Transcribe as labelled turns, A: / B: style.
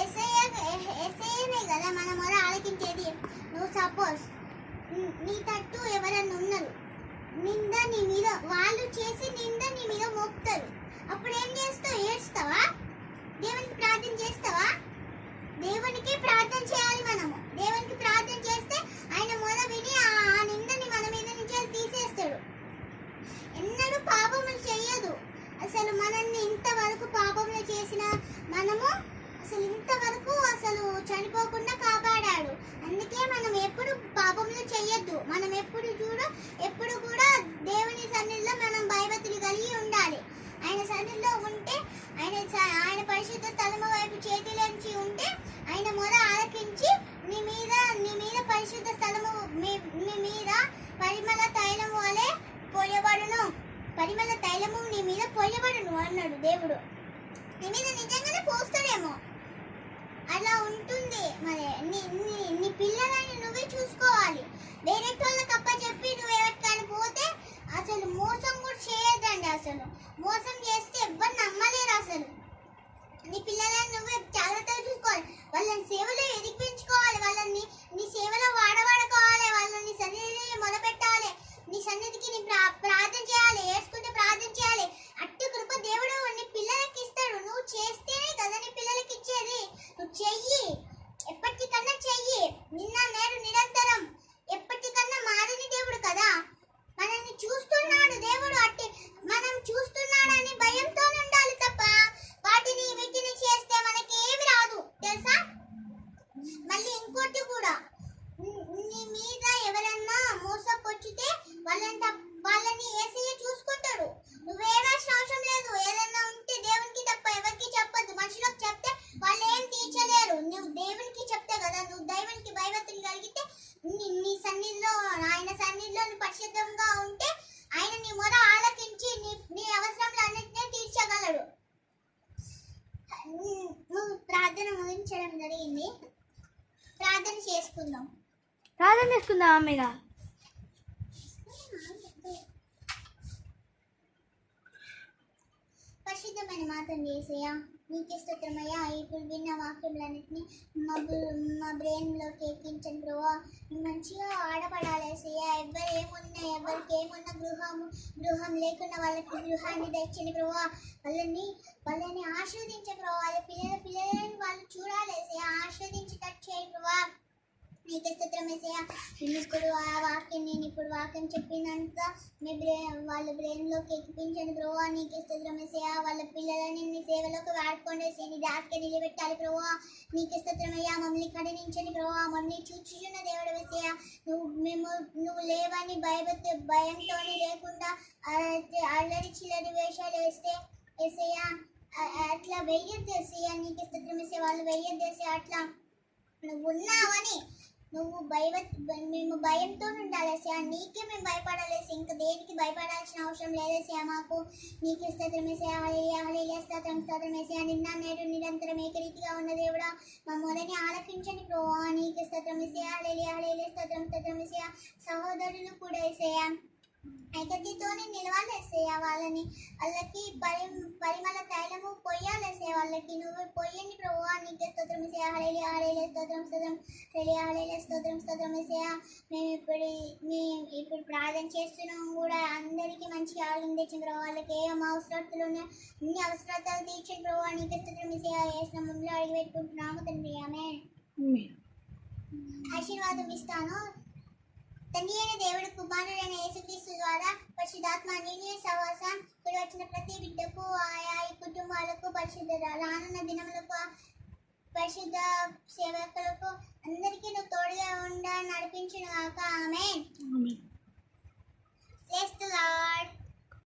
A: ఏసయ్యనే కదా మన మొర ఆలకించేది. నువ్వు సపోజ్ నీ తట్టు ఎవరన్నా ఉన్నారు, నింద నీ మీద వాళ్ళు చేసి నింద నీ మీద మోపుతారు. అప్పుడు ఏం చేస్తావు? ఏడుస్తావా? దేవునికి ప్రార్థన చేస్తావా? దేవునికి ప్రార్థన చేయాలి. మనము దేవునికి ప్రార్థన చేస్తే ఆయన మొర విని ఆ నిందని మన మీద నుంచి తీసేస్తాడు. ఎన్నడూ పాపములు చేయదు. అసలు మనల్ని ఇంతవరకు పాపములు చేసిన మనము అసలు ఇంతవరకు అసలు చనిపోకుండా కాపాడాడు. అందుకే మనం ఎప్పుడు పాపములు చేయొద్దు. మనం ఎప్పుడు కూడా దేవుని సన్నిధిలో మనం భయభక్తులు కలిగి ఉండాలి. ఆయన సన్నిధిలో ఉంటే ఆయన పరిశుద్ధ స్థలము వైపు చేతులంచి ఉంటే ఆయన మొర ఆలకించి నీ మీద పరిశుద్ధ స్థలము మీ మీద పరిమళ తైలము వలె పోయబడును. పరిమళ తైలము నీ మీద పోయబడును అన్నాడు దేవుడు. నీ మీద నిజంగానే పోస్తాడేమో, అలా ఉంటుంది. మరి నీ పిల్లలని నువ్వే చూసుకోవాలి. వేరే వాళ్ళకి అప్పచెప్పి నువ్వు ఎవరికైనా పోతే అసలు మోసం కూడా చేయొద్దండి. అసలు మోసం చేస్తే ఎవ్వరు నమ్మలేరు. అసలు నీ పిల్లలని నువ్వే జాగ్రత్తగా చూసుకోవాలి. వాళ్ళని సేవలో ఎదిగించుకోవాలి. వాళ్ళని నీ సేవలో వాడకోవాలి. వాళ్ళని సన్నిధిని మొదలుపెట్టాలి. నీ సన్నిధికి నీ ప్రార్థన చేయాలి. ఏడ్చుకుంటే ప్రార్థన చేయాలి. అట్టి కృప దేవుడు నీ పిల్లలకి ఇస్తాడు. నువ్వు చేస్తేనే కదా నీ పిల్లలకి ఇచ్చేది. నువ్వు చెయ్యి, ఎప్పటికన్నా చెయ్యి. నిన్న నేడు నిరంతరం ఎప్పటికన్నా మారని దేవుడు కదా. మనల్ని చూస్తున్నాడు దేవుడు. అట్టి మనం చూస్తున్నాడని భయంతో ఉండాలి తప్ప వీటిని చేస్తే మనకి ఏమి రాదు తెలుసా. మళ్ళీ ఇంకోటి కూడా, నీ మీద ఎవరన్నా మోసపొచ్చితే వాళ్ళని యేసయ్య చూసుకుంటాడు. నువ్వేరాల్సిన అవసరం లేదు. ఏదన్నా ఉంటే దేవునికి తప్ప ఎవరికి చెప్పద్దు. మనుషులకు చెప్తే వాళ్ళు ఏం తీర్చలేరు. నువ్వు దేవునికి చెప్తే కదా. నువ్వు దేవునికి భయభక్తులు కలిగితే నీ సన్నిధిలో ఆయన సన్నిధిలో నువ్వు పరిశుద్ధంగా ఉంటే ఆయన నీ మొర ఆలకించి నీ అవసరంలో అన్నింటినీ తీర్చగలడు. నువ్వు ప్రార్థన ముగించడం జరిగింది. ప్రార్థన చేసుకుందాం
B: అమ్మగా.
A: పరిశుద్ధమైన మా తండ్రి యేసయ్య, నీకే స్తోత్రమయ్యా. ఇప్పుడు విన్న వాక్యములన్నింటినీ మా బ్రెయిన్లోకి ఎక్కించండి ప్రభా. మంచిగా ఆడపడాలి యేసయ్య. ఎవరికి ఏమున్నా గృహం లేకున్నా వాళ్ళకి గృహాన్ని తెచ్చండి ప్రభా. వాళ్ళని ఆశీర్వదించండి ప్రభా. వాళ్ళ పిల్లలని వాళ్ళు చూడాలి యేసయ్య. ఆశీర్వదించి టచ్ చేయండి ప్రభా. నీకే స్తోత్రం యేసయ్య. ఇప్పుడు ఆ వాక్యం నేను ఇప్పుడు వాక్యం చెప్పినంత వాళ్ళ బ్రెయిన్లోకి ఎక్కించండి ప్రభా. నీకే స్తోత్రం యేసయ్య. వాళ్ళ పిల్లలని నీ సేవలోకి వాడుకోండి యేసయ్య. నీ దాస్కి నిలబెట్టాలి ప్రభా. నీకే స్తోత్రమయ్యా. మమ్మల్ని కరుణించండి ప్రభా. మమ్మల్ని చూచుచున్న దేవుడు యేసయ్య. నువ్వు లేవని భయంతోనే లేకుండా అల్లరి చిల్లరి వేషాలు వేస్తే యేసయ్య అట్లా వెయ్యొద్దు యేసయ్య. నీకే స్తోత్రం యేసయ్య. వాళ్ళు వెయ్యొద్దు యేసయ్య. అట్లా నువ్వు ఉన్నావని మేము భయంతో ఉండాలి యేసయ్య. నీకే మేము భయపడాలి. ఇంకా దేనికి భయపడాల్సిన అవసరం లేదు యేసయ్య. మాకు నీకే స్తోత్రం యేసయ్య. హల్లెలూయా హల్లెలూయా. స్తోత్రం యేసయ్య. నిన్న నేడు నిరంతరం ఏకరీతిగా ఉన్న దేవుడా, మా మొరని ఆలకించండి ప్రభువా. నీకే స్తోత్రం యేసయ్య. హల్లెలూయా హల్లెలూయా. స్తోత్రం యేసయ్య. సహోదరులు కూడా యేసయ్య ఐక్యతతోనే నిలవాలి యేసయ్య. వాళ్ళకి పరిమళ తైలము పొయ్యాలి యేసయ్య. వాళ్ళకి నువ్వు పొయ్యండి ప్రభువా. నీకే స్తోత్రం యేసయ్య. హల్లెలూయా హల్లెలూయా. స్తోత్రం హల్లెలూయా హల్లెలూయా. స్తోత్రం యేసయ్య. మేము ఇప్పుడు ప్రార్థన చేస్తున్నాం కూడా అందరికీ మంచి ఆరోగ్యం తెచ్చిన ప్రభావ. వాళ్ళకి ఏం అవసరాలు ఉన్నాయో అన్ని అవసరాలు తీర్చండి ప్రభువా. నీకే స్తోత్రం యేసయ్య. యేసు నామములో అడిగి పెట్టుకుంటున్నాము తండ్రి. ఆమేన్. ఆశీర్వాదం ఇస్తాను. తండ్రి అయిన దేవుడు, కుమారుడైన యేసుక్రీస్తు ద్వారా పరిశుద్ధాత్మ అన్యోన్య సహవాసం ఇక్కడ వచ్చిన ప్రతి బిడ్డకు, ఆయా ఈ కుటుంబాలకు, రానున్న దినములకు, పరిశుద్ధ సేవకులకు